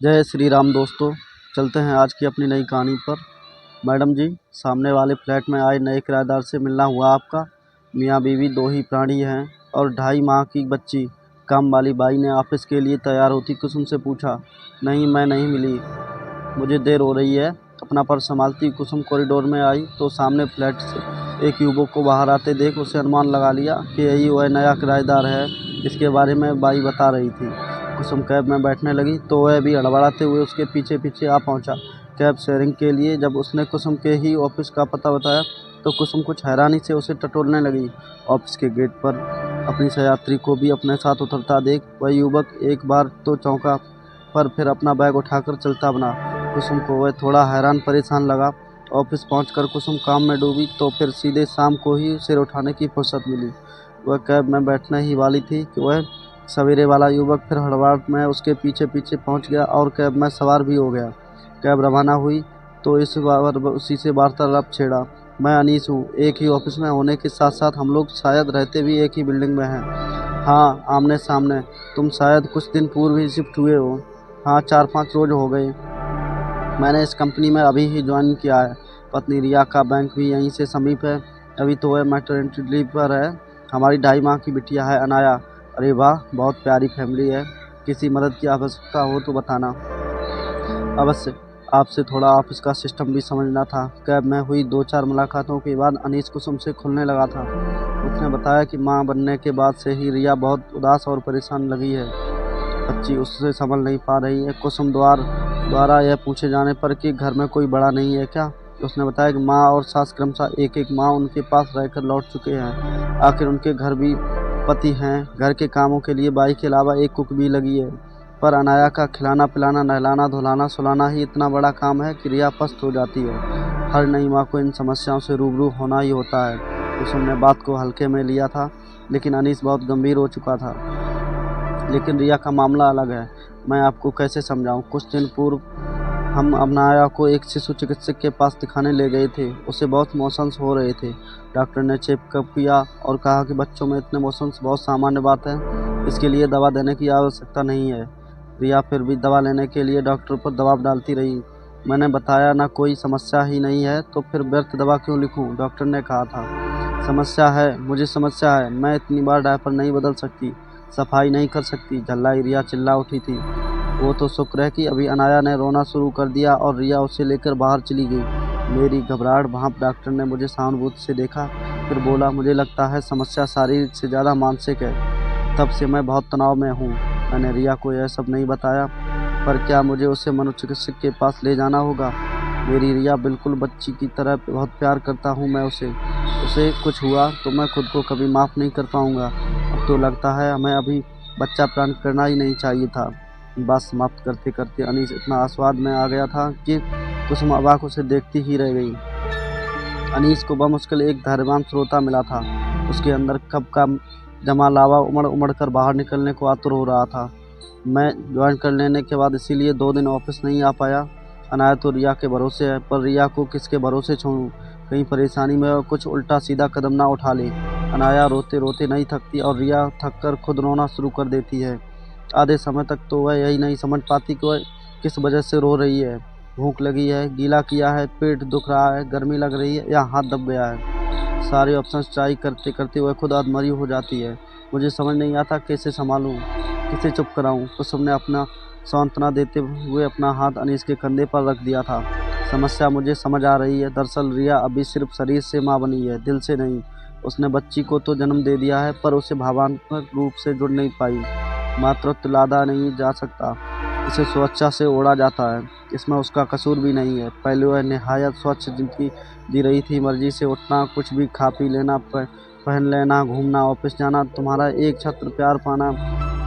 जय श्री राम दोस्तों। चलते हैं आज की अपनी नई कहानी पर। मैडम जी, सामने वाले फ्लैट में आए नए किराएदार से मिलना हुआ आपका। मियाँ बीवी दो ही प्राणी हैं और 2.5 माह की बच्ची। काम वाली बाई ने ऑफिस के लिए तैयार होती कुसुम से पूछा। नहीं, मैं नहीं मिली, मुझे देर हो रही है। अपना पर्स संभालती कुसुम कॉरिडोर में आई तो सामने फ्लैट से एक युवक को बाहर आते देख उसे अनुमान लगा लिया कि यही वह नया किराएदार है। इसके बारे में बाई बता रही थी। कुसुम कैब में बैठने लगी तो वह भी हड़बड़ाते हुए उसके पीछे पीछे आ पहुंचा कैब शेयरिंग के लिए। जब उसने कुसुम के ही ऑफिस का पता बताया तो कुसुम कुछ हैरानी से उसे टटोलने लगी। ऑफिस के गेट पर अपनी सहयात्री को भी अपने साथ उतरता देख वह युवक एक बार तो चौंका, पर फिर अपना बैग उठाकर चलता बना। कुसुम को वह थोड़ा हैरान परेशान लगा। ऑफिस पहुंचकर कुसुम काम में डूबी तो फिर सीधे शाम को ही सिर उठाने की फुर्सत मिली। वह कैब में बैठने ही वाली थी कि वह सवेरे वाला युवक फिर हड़बड़ाहट में उसके पीछे पीछे पहुंच गया और कैब में सवार भी हो गया। कैब रवाना हुई तो इस बार उसी से वार्तालाप छेड़ा। मैं अनीस हूँ, एक ही ऑफिस में होने के साथ साथ हम लोग शायद रहते भी एक ही बिल्डिंग में हैं। हाँ, आमने सामने। तुम शायद कुछ दिन पूर्व ही शिफ्ट हुए हो। हाँ, 4-5 रोज हो गए। मैंने इस कंपनी में अभी ही ज्वाइन किया है। पत्नी रिया का बैंक भी यहीं से समीप है। अभी तो वह मैटरनिटी लीव पर है। हमारी 2.5 माह की बिटिया है अनाया। अरे वाह, बहुत प्यारी फैमिली है। किसी मदद की आवश्यकता हो तो बताना। अवश्य। आपसे थोड़ा ऑफिस का सिस्टम भी समझना था। कैब में हुई 2-4 मुलाकातों के बाद अनीस कुसुम से खुलने लगा था। उसने बताया कि मां बनने के बाद से ही रिया बहुत उदास और परेशान लगी है। बच्ची उससे संभल नहीं पा रही है। कुसुम द्वारा यह पूछे जाने पर कि घर में कोई बड़ा नहीं है क्या, उसने बताया कि माँ और सास क्रमशः एक माह उनके पास रहकर लौट चुके हैं। आखिर उनके घर भी पति हैं। घर के कामों के लिए बाई के अलावा एक कुक भी लगी है। पर अनाया का खिलाना पिलाना, नहलाना धुलाना सुलाना ही इतना बड़ा काम है कि रिया पस्त हो जाती है। हर नई माँ को इन समस्याओं से रूबरू होना ही होता है। कुसुम ने बात को हल्के में लिया था, लेकिन अनीस बहुत गंभीर हो चुका था। लेकिन रिया का मामला अलग है। मैं आपको कैसे समझाऊं। कुछ दिन पूर्व हम अनाया को एक शिशु चिकित्सक के पास दिखाने ले गए थे। उसे बहुत मोशंस हो रहे थे। डॉक्टर ने चेकअप किया और कहा कि बच्चों में इतने मोशंस बहुत सामान्य बात है, इसके लिए दवा देने की आवश्यकता नहीं है। रिया फिर भी दवा लेने के लिए डॉक्टर पर दबाव डालती रही। मैंने बताया ना कोई समस्या ही नहीं है तो फिर व्यर्थ दवा क्यों लिखूं, डॉक्टर ने कहा था। समस्या है, मुझे समस्या है। मैं इतनी बार डायपर नहीं बदल सकती, सफाई नहीं कर सकती, झल्लाई रिया चिल्ला उठी थी। वो तो शुक्र है कि अभी अनाया ने रोना शुरू कर दिया और रिया उसे लेकर बाहर चली गई। मेरी घबराहट भांप डॉक्टर ने मुझे सहानुभूति से देखा, फिर बोला, मुझे लगता है समस्या शारीरिक से ज़्यादा मानसिक है। तब से मैं बहुत तनाव में हूँ। मैंने रिया को यह सब नहीं बताया, पर क्या मुझे उसे मनोचिकित्सक के पास ले जाना होगा। मेरी रिया बिल्कुल बच्ची की तरह बहुत प्यार करता हूँ मैं उसे कुछ हुआ तो मैं खुद को कभी माफ़ नहीं कर पाऊँगा। अब तो लगता है हमें अभी बच्चा प्राप्त करना ही नहीं चाहिए था। बात समाप्त करते करते अनीस इतना आस्वाद में आ गया था कि कुसुम अवाक उसे देखती ही रह गई। अनीस को बमुश्किल एक धैर्यवान श्रोता मिला था। उसके अंदर कब का जमा लावा उमड़ उमड़ कर बाहर निकलने को आतुर हो रहा था। मैं ज्वाइन कर लेने के बाद इसीलिए 2 दिन ऑफिस नहीं आ पाया। अनाया तो रिया के भरोसे है, पर रिया को किसके भरोसे छोड़ूं। कहीं परेशानी में कुछ उल्टा सीधा कदम ना उठा ले। अनाया रोते रोते नहीं थकती और रिया थक कर खुद रोना शुरू कर देती है। आधे समय तक तो वह यही नहीं समझ पाती कि वह किस वजह से रो रही है। भूख लगी है, गीला किया है, पेट दुख रहा है, गर्मी लग रही है या हाथ दब गया है। सारे ऑप्शंस ट्राई करते करते वह खुद अधमरी हो जाती है। मुझे समझ नहीं आता कैसे संभालूं, किसे चुप कराऊं। कुसुम ने अपना सांत्वना देते हुए अपना हाथ अनीस के कंधे पर रख दिया था। समस्या मुझे समझ आ रही है। दरअसल रिया अभी सिर्फ शरीर से माँ बनी है, दिल से नहीं। उसने बच्ची को तो जन्म दे दिया है, पर उसे भावनात्मक रूप से जुड़ नहीं पाई। मातृत्व लादा नहीं जा सकता, इसे स्वेच्छा से ओढ़ा जाता है। इसमें उसका कसूर भी नहीं है। पहले वह निहायत स्वच्छ जिंदगी जी रही थी। मर्जी से उठना, कुछ भी खा पी लेना, पहन लेना, घूमना, ऑफिस जाना, तुम्हारा एक छत्र प्यार पाना।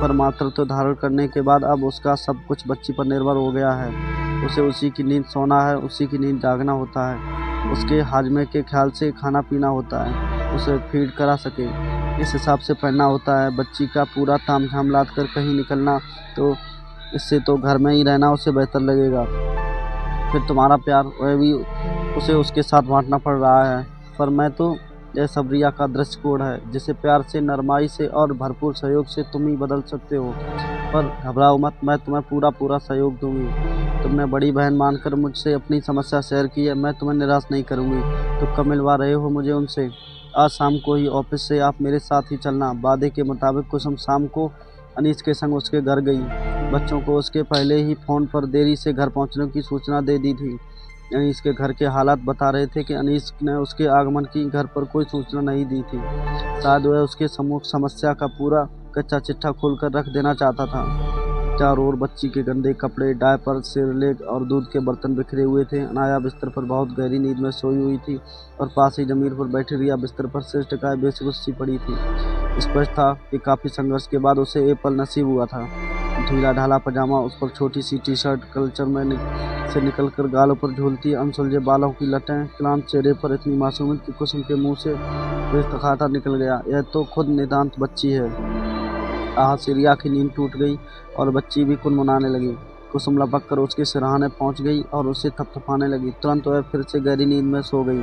पर मातृत्व धारण करने के बाद अब उसका सब कुछ बच्ची पर निर्भर हो गया है। उसे उसी की नींद सोना है, उसी की नींद जागना होता है, उसके हाजमे के ख्याल से खाना पीना होता है, उसे फीड करा सके इस हिसाब से पढ़ना होता है। बच्ची का पूरा ताम झाम लाद कर कहीं निकलना, तो इससे तो घर में ही रहना उसे बेहतर लगेगा। फिर तुम्हारा प्यार वह भी उसे उसके साथ बांटना पड़ रहा है। पर मैं तो यह सब रिया का दृष्टि कोण है, जिसे प्यार से, नरमाई से और भरपूर सहयोग से तुम ही बदल सकते हो। पर घबराओ मत, मैं तुम्हें पूरा सहयोग दूंगी। तुमने बड़ी बहन मानकर मुझसे अपनी समस्या शेयर की है, मैं तुम्हें निराश नहीं करूंगी। तो कब मिलवा रहे हो मुझे उनसे? आज शाम को ही ऑफिस से आप मेरे साथ ही चलना। वादे के मुताबिक कुसुम शाम को अनीस के संग उसके घर गई। बच्चों को उसके पहले ही फ़ोन पर देरी से घर पहुंचने की सूचना दे दी थी। अनीस के घर के हालात बता रहे थे कि अनीस ने उसके आगमन की घर पर कोई सूचना नहीं दी थी। शायद वह उसके सम्मुख समस्या का पूरा कच्चा चिट्ठा खोलकर रख देना चाहता था। चारों ओर बच्ची के गंदे कपड़े, डायपर, सेरेलैक और दूध के बर्तन बिखरे हुए थे। अनाया बिस्तर पर बहुत गहरी नींद में सोई हुई थी और पास ही जमीन पर बैठी रिया बिस्तर पर सिर टिकाए बेहोश सी पड़ी थी। स्पष्ट था कि काफ़ी संघर्ष के बाद उसे ये पल नसीब हुआ था। ढीला ढाला पजामा, उस पर छोटी सी टी-शर्ट कल्चर में से निकलकर गालों पर झूलती अनसुलझे बालों की लटें, क्लांत चेहरे पर इतनी मासूमियत कि कुसुम के मुंह से बेतहाशा निकल गया, यह तो खुद नितांत बच्ची है। आहत से रिया की नींद टूट गई और बच्ची भी कुनमुनाने लगी। कुसुम लपक कर उसके सिरहाने पहुंच गई और उसे थपथपाने लगी। तुरंत वह फिर से गहरी नींद में सो गई।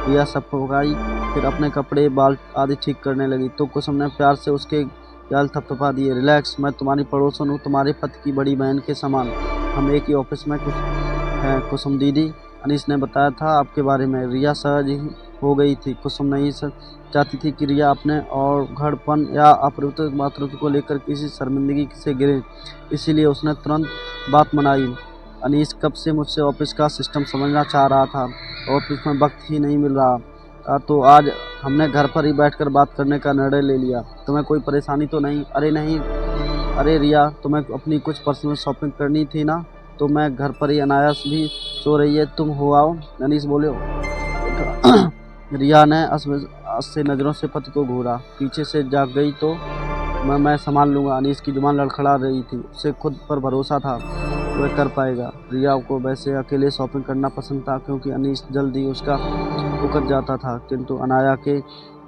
रिया सपकाई, फिर अपने कपड़े, बाल आदि ठीक करने लगी तो कुसुम ने प्यार से उसके गाल थपथपा दिए। रिलैक्स, मैं तुम्हारी पड़ोसन हूँ, तुम्हारे पति की बड़ी बहन के समान। हम एक ही ऑफिस में कुछ हैं। कुसुम दीदी, अनीस ने बताया था आपके बारे में। रिया सहज ही हो गई थी। कुसुम नहीं चाहती थी कि रिया अपने और घड़पन या अपरिवर्तित मातृत्व को लेकर किसी शर्मिंदगी से गिरे, इसीलिए उसने तुरंत बात मनाई। अनीस कब से मुझसे ऑफिस का सिस्टम समझना चाह रहा था, ऑफिस में वक्त ही नहीं मिल रहा था, तो आज हमने घर पर ही बैठकर बात करने का निर्णय ले लिया। तुम्हें कोई परेशानी तो नहीं? अरे नहीं। अरे रिया, तुम्हें अपनी कुछ पर्सनल शॉपिंग करनी थी ना, तो मैं घर पर ही। अनायास भी सो रही है, तुम हो आओ, अनीस बोले। रिया ने अस्से नज़रों से पति को घूरा। पीछे से जाग गई तो मैं संभाल लूँगा। अनीस की जुबान लड़खड़ा रही थी। उसे खुद पर भरोसा था, वह कर पाएगा। रिया को वैसे अकेले शॉपिंग करना पसंद था क्योंकि अनीस जल्दी उसका उकत जाता था, किंतु अनाया के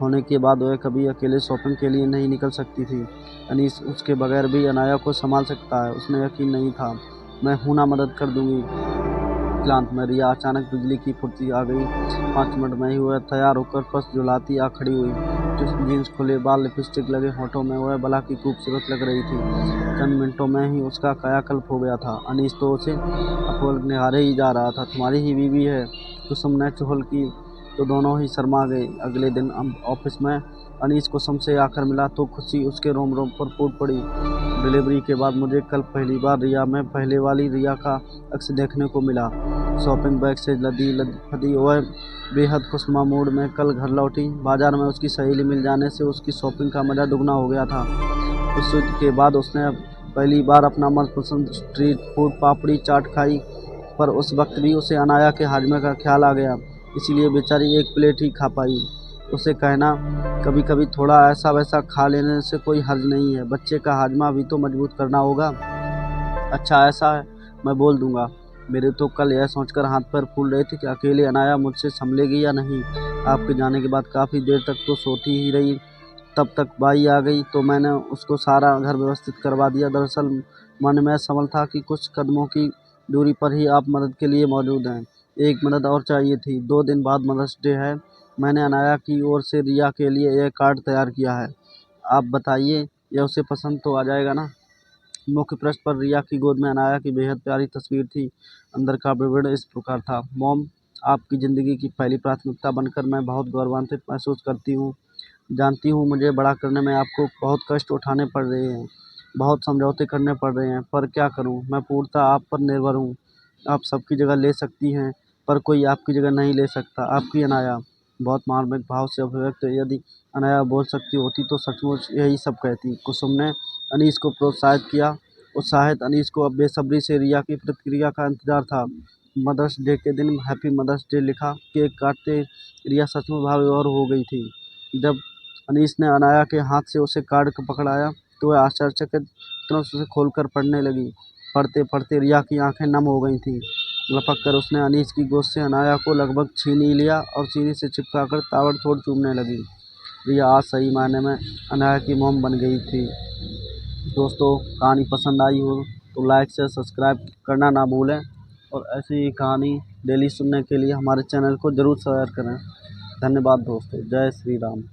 होने के बाद वह कभी अकेले शॉपिंग के लिए नहीं निकल सकती थी। अनीस उसके बगैर भी अनाया को संभाल सकता है, उसने यकीन नहीं था। मैं हूं ना, मदद कर दूंगी। क्लांत में रिया अचानक बिजली की फुर्ती आ गई। 5 मिनट में ही वह तैयार होकर फर्श झुलाती आ खड़ी हुई। चुस्त जीन्स, खुले बाल, लिपस्टिक लगे होठों में वह भला की खूबसूरत लग रही थी। चंद मिनटों में ही उसका कायाकल्प हो गया था। अनीस तो उसे अपलक निहारे ही जा रहा था। तुम्हारी ही बीवी है? कुसुम ने चुहल की तो दोनों ही शर्मा गए। अगले दिन ऑफिस में अनीस कुसुम से आकर मिला तो खुशी उसके रोम रोम पर फूट पड़ी। डिलीवरी के बाद मुझे कल पहली बार रिया में पहले वाली रिया का अक्स देखने को मिला। शॉपिंग बैग से लदी फदी वह बेहद खुशनुमा मूड में कल घर लौटी। बाजार में उसकी सहेली मिल जाने से उसकी शॉपिंग का मज़ा दुगना हो गया था। उस युद्ध के बाद उसने पहली बार अपना मनपसंद स्ट्रीट फूड पापड़ी चाट खाई, पर उस वक्त भी उसे अनाया के हाजमे का ख्याल आ गया, इसीलिए बेचारी एक प्लेट ही खा पाई। उसे कहना कभी कभी थोड़ा ऐसा वैसा खा लेने से कोई हर्ज नहीं है, बच्चे का हाजमा भी तो मजबूत करना होगा। अच्छा ऐसा है, मैं बोल दूंगा। मेरे तो कल यह सोचकर हाथ पैर फूल रहे थे कि अकेले अनाया मुझसे संभलेगी या नहीं। आपके जाने के बाद काफ़ी देर तक तो सोती ही रही, तब तक बाई आ गई तो मैंने उसको सारा घर व्यवस्थित करवा दिया। दरअसल मन में संभल था कि कुछ कदमों की दूरी पर ही आप मदद के लिए मौजूद हैं। एक मदद और चाहिए थी। 2 दिन बाद मदर्स डे है। मैंने अनाया की ओर से रिया के लिए यह कार्ड तैयार किया है। आप बताइए, यह उसे पसंद तो आ जाएगा ना? मुख्य पृष्ठ पर रिया की गोद में अनाया की बेहद प्यारी तस्वीर थी। अंदर का विवरण इस प्रकार था। मॉम, आपकी ज़िंदगी की पहली प्राथमिकता बनकर मैं बहुत गौरवान्वित महसूस करती हूँ। जानती हूँ मुझे बड़ा करने में आपको बहुत कष्ट उठाने पड़ रहे हैं, बहुत समझौते करने पड़ रहे हैं, पर क्या करूँ, मैं पूर्णतः आप पर निर्भर हूँ। आप सबकी जगह ले सकती हैं, पर कोई आपकी जगह नहीं ले सकता। आपकी अनाया। बहुत मार्मिक भाव से अभिव्यक्त। यदि अनाया बोल सकती होती तो सचमुच यही सब कहती। कुसुम ने अनीस को प्रोत्साहित किया। उत्साहित अनीस को अब बेसब्री से रिया की प्रतिक्रिया का इंतजार था। मदर्स डे के दिन हैप्पी मदर्स डे लिखा। केक काटते रिया सचमुच भाव विभोर हो गई थी। जब अनीस ने अनाया के हाथ से उसे कार्ड को पकड़ाया तो वह आश्चर्यचकित तुरंत उसे खोलकर पढ़ने लगी। पढ़ते पढ़ते रिया की आंखें नम हो गई थीं। लपक कर उसने अनीस की गोद से अनाया को लगभग छीन ही लिया और सीने से चिपकाकर ताबड़तोड़ चूमने लगी। रिया आज सही मायने में अनाया की मॉम बन गई थी। दोस्तों, कहानी पसंद आई हो तो लाइक से सब्सक्राइब करना ना भूलें और ऐसी ही कहानी डेली सुनने के लिए हमारे चैनल को ज़रूर शेयर करें। धन्यवाद दोस्तों। जय श्री राम।